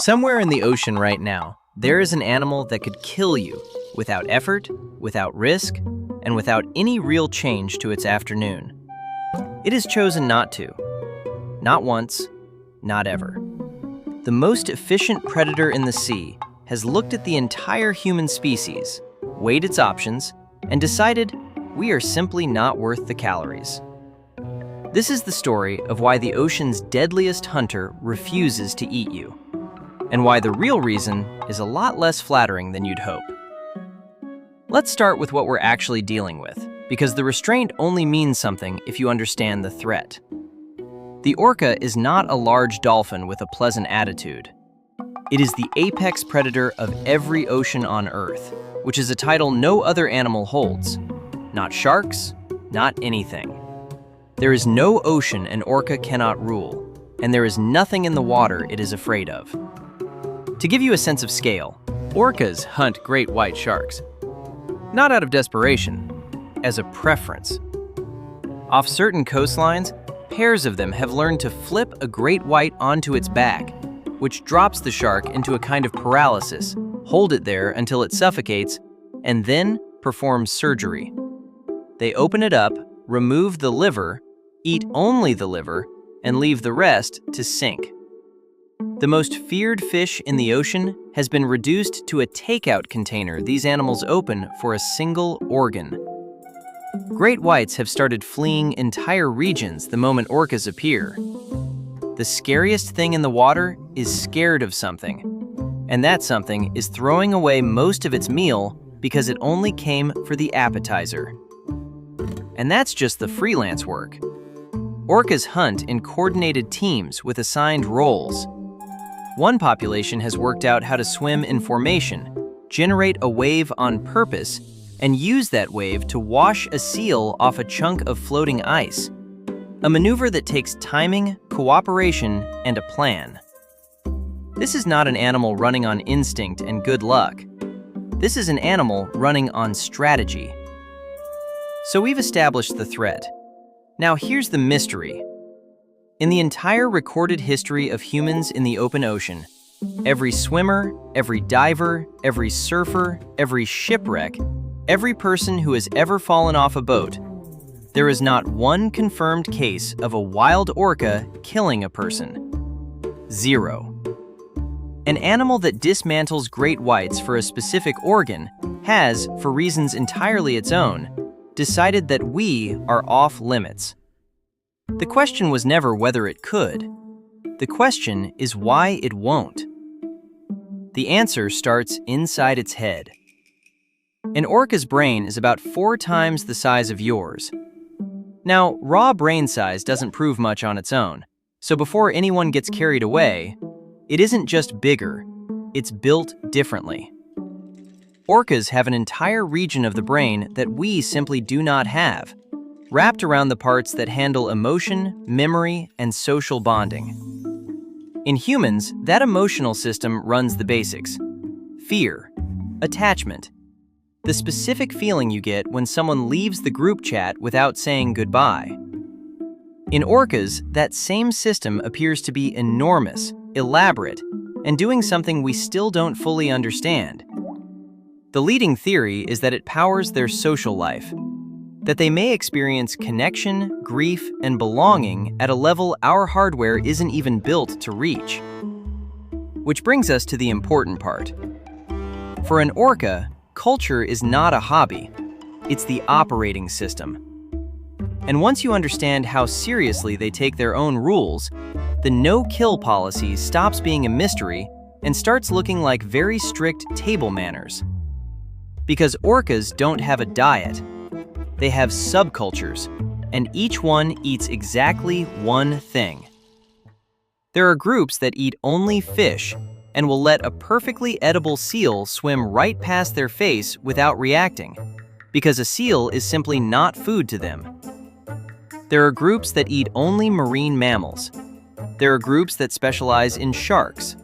Somewhere in the ocean right now, there is an animal that could kill you without effort, without risk, and without any real change to its afternoon. It has chosen not to. Not once, not ever. The most efficient predator in the sea has looked at the entire human species, weighed its options, and decided we are simply not worth the calories. This is the story of why the ocean's deadliest hunter refuses to eat you, and why the real reason is a lot less flattering than you'd hope. Let's start with what we're actually dealing with, because the restraint only means something if you understand the threat. The orca is not a large dolphin with a pleasant attitude. It is the apex predator of every ocean on Earth, which is a title no other animal holds. Not sharks, not anything. There is no ocean an orca cannot rule, and there is nothing in the water it is afraid of. To give you a sense of scale, orcas hunt great white sharks. Not out of desperation, as a preference. Off certain coastlines, pairs of them have learned to flip a great white onto its back, which drops the shark into a kind of paralysis, hold it there until it suffocates, and then perform surgery. They open it up, remove the liver, eat only the liver, and leave the rest to sink. The most feared fish in the ocean has been reduced to a takeout container these animals open for a single organ. Great whites have started fleeing entire regions the moment orcas appear. The scariest thing in the water is scared of something, and that something is throwing away most of its meal because it only came for the appetizer. And that's just the freelance work. Orcas hunt in coordinated teams with assigned roles. One population has worked out how to swim in formation, generate a wave on purpose, and use that wave to wash a seal off a chunk of floating ice. A maneuver that takes timing, cooperation, and a plan. This is not an animal running on instinct and good luck. This is an animal running on strategy. So we've established the threat. Now here's the mystery. In the entire recorded history of humans in the open ocean, every swimmer, every diver, every surfer, every shipwreck, every person who has ever fallen off a boat, there is not one confirmed case of a wild orca killing a person. 0. An animal that dismantles great whites for a specific organ has, for reasons entirely its own, decided that we are off limits. The question was never whether it could. The question is why it won't. The answer starts inside its head. An orca's brain is about 4 times the size of yours. Now, raw brain size doesn't prove much on its own, so before anyone gets carried away, it isn't just bigger, it's built differently. Orcas have an entire region of the brain that we simply do not have, wrapped around the parts that handle emotion, memory, and social bonding. In humans, that emotional system runs the basics: fear, attachment, the specific feeling you get when someone leaves the group chat without saying goodbye. In orcas, that same system appears to be enormous, elaborate, and doing something we still don't fully understand. The leading theory is that it powers their social life, that they may experience connection, grief, and belonging at a level our hardware isn't even built to reach. Which brings us to the important part. For an orca, culture is not a hobby, it's the operating system. And once you understand how seriously they take their own rules, the no-kill policy stops being a mystery and starts looking like very strict table manners. Because orcas don't have a diet, they have subcultures, and each one eats exactly one thing. There are groups that eat only fish and will let a perfectly edible seal swim right past their face without reacting, because a seal is simply not food to them. There are groups that eat only marine mammals. There are groups that specialize in sharks.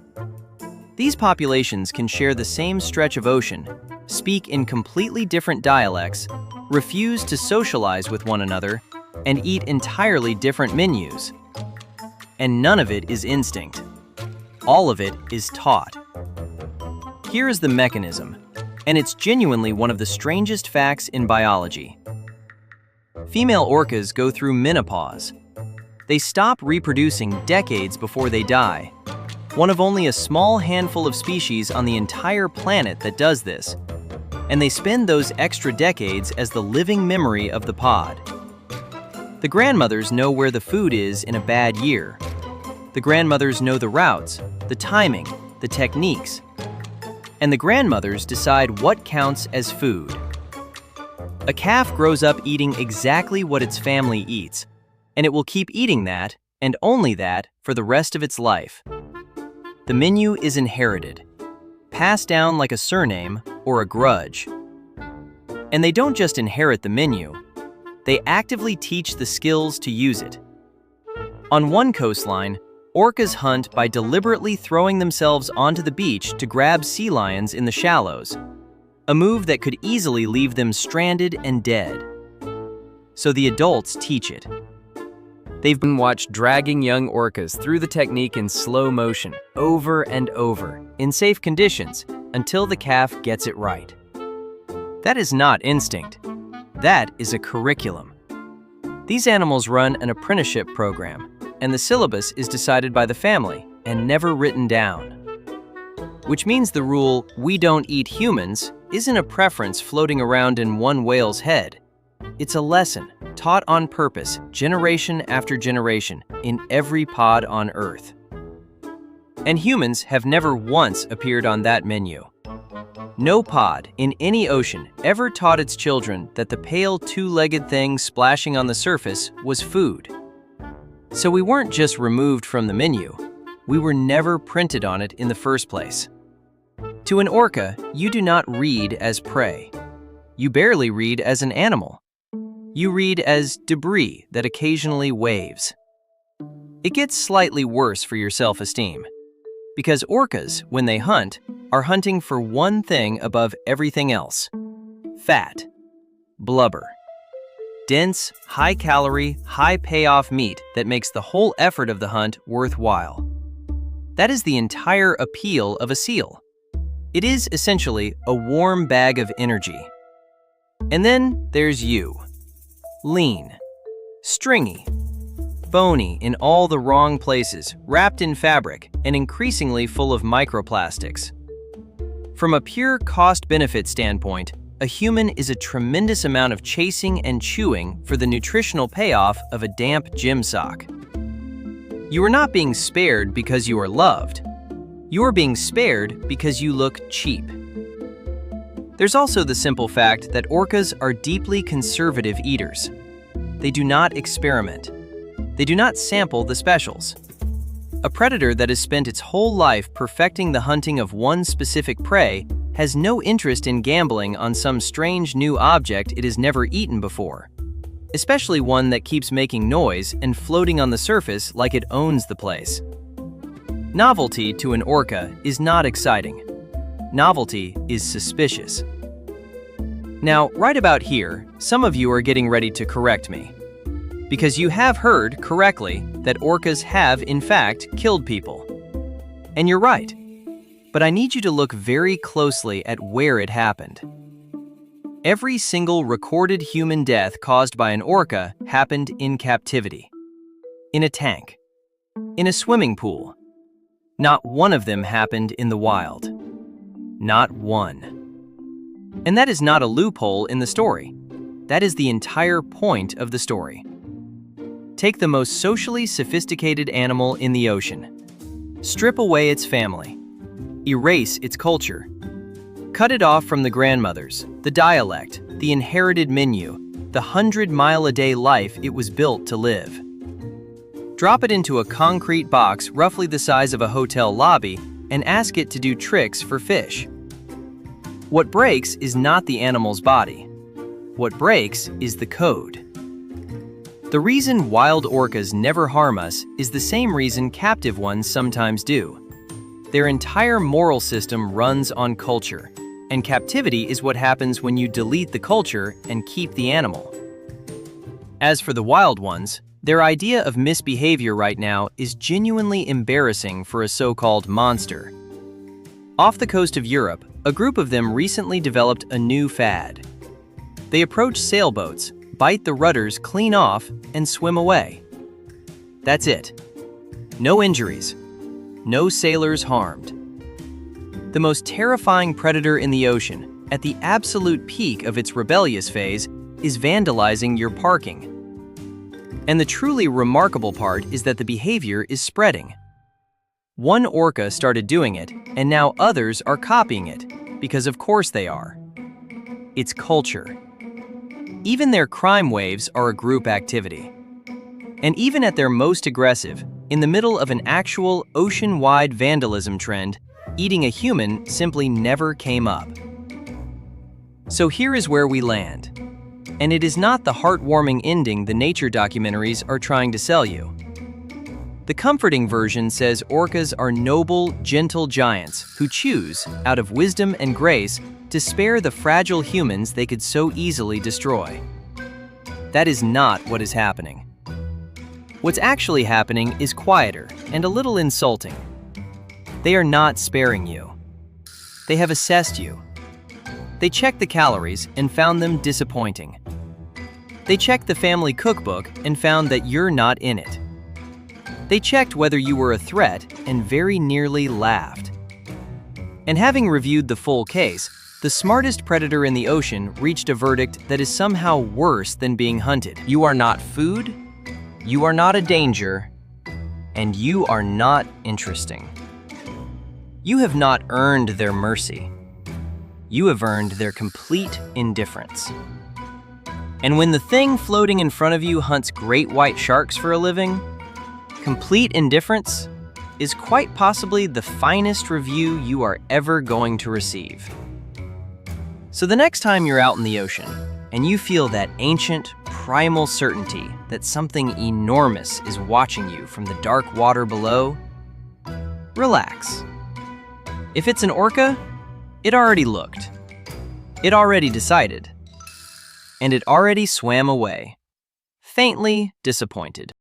These populations can share the same stretch of ocean, speak in completely different dialects, refuse to socialize with one another, and eat entirely different menus. And none of it is instinct. All of it is taught. Here is the mechanism, and it's genuinely one of the strangest facts in biology. Female orcas go through menopause. They stop reproducing decades before they die. One of only a small handful of species on the entire planet that does this. And they spend those extra decades as the living memory of the pod. The grandmothers know where the food is in a bad year. The grandmothers know the routes, the timing, the techniques. And the grandmothers decide what counts as food. A calf grows up eating exactly what its family eats, and it will keep eating that, and only that, for the rest of its life. The menu is inherited, passed down like a surname or a grudge. And they don't just inherit the menu, they actively teach the skills to use it. On one coastline, orcas hunt by deliberately throwing themselves onto the beach to grab sea lions in the shallows, a move that could easily leave them stranded and dead. So the adults teach it. They've been watched dragging young orcas through the technique in slow motion, over and over, in safe conditions, until the calf gets it right. That is not instinct. That is a curriculum. These animals run an apprenticeship program, and the syllabus is decided by the family and never written down. Which means the rule, "we don't eat humans," isn't a preference floating around in one whale's head. It's a lesson taught on purpose, generation after generation, in every pod on Earth. And humans have never once appeared on that menu. No pod in any ocean ever taught its children that the pale two-legged thing splashing on the surface was food. So we weren't just removed from the menu, we were never printed on it in the first place. To an orca, you do not read as prey. You barely read as an animal. You read as debris that occasionally waves. It gets slightly worse for your self-esteem, because orcas, when they hunt, are hunting for one thing above everything else: fat, blubber. Dense, high-calorie, high-payoff meat that makes the whole effort of the hunt worthwhile. That is the entire appeal of a seal. It is essentially a warm bag of energy. And then there's you. Lean, stringy, bony in all the wrong places, wrapped in fabric, and increasingly full of microplastics. From a pure cost-benefit standpoint, a human is a tremendous amount of chasing and chewing for the nutritional payoff of a damp gym sock. You are not being spared because you are loved. You are being spared because you look cheap. There's also the simple fact that orcas are deeply conservative eaters. They do not experiment. They do not sample the specials. A predator that has spent its whole life perfecting the hunting of one specific prey has no interest in gambling on some strange new object it has never eaten before, especially one that keeps making noise and floating on the surface like it owns the place. Novelty to an orca is not exciting. Novelty is suspicious. Now, right about here, some of you are getting ready to correct me, because you have heard correctly that orcas have, in fact, killed people. And you're right. But I need you to look very closely at where it happened. Every single recorded human death caused by an orca happened in captivity. In a tank. In a swimming pool. Not one of them happened in the wild. Not one. And that is not a loophole in the story. That is the entire point of the story. Take the most socially sophisticated animal in the ocean. Strip away its family. Erase its culture. Cut it off from the grandmothers, the dialect, the inherited menu, the 100-mile-a-day life it was built to live. Drop it into a concrete box roughly the size of a hotel lobby and ask it to do tricks for fish. What breaks is not the animal's body. What breaks is the code. The reason wild orcas never harm us is the same reason captive ones sometimes do. Their entire moral system runs on culture, and captivity is what happens when you delete the culture and keep the animal. As for the wild ones, Their idea of misbehavior right now is genuinely embarrassing for a so-called monster. Off the coast of Europe, a group of them recently developed a new fad. They approach sailboats, bite the rudders clean off, and swim away. That's it. No injuries. No sailors harmed. The most terrifying predator in the ocean, at the absolute peak of its rebellious phase, is vandalizing your parking. And the truly remarkable part is that the behavior is spreading. One orca started doing it, and now others are copying it, because of course they are. It's culture. Even their crime waves are a group activity. And even at their most aggressive, in the middle of an actual ocean-wide vandalism trend, eating a human simply never came up. So here is where we land. And it is not the heartwarming ending the nature documentaries are trying to sell you. The comforting version says orcas are noble, gentle giants who choose, out of wisdom and grace, to spare the fragile humans they could so easily destroy. That is not what is happening. What's actually happening is quieter and a little insulting. They are not sparing you. They have assessed you. They checked the calories and found them disappointing. They checked the family cookbook and found that you're not in it. They checked whether you were a threat and very nearly laughed. And having reviewed the full case, the smartest predator in the ocean reached a verdict that is somehow worse than being hunted. You are not food, you are not a danger, and you are not interesting. You have not earned their mercy. You have earned their complete indifference. And when the thing floating in front of you hunts great white sharks for a living, complete indifference is quite possibly the finest review you are ever going to receive. So the next time you're out in the ocean and you feel that ancient, primal certainty that something enormous is watching you from the dark water below, relax. If it's an orca, it already looked. It already decided. And it already swam away, faintly disappointed.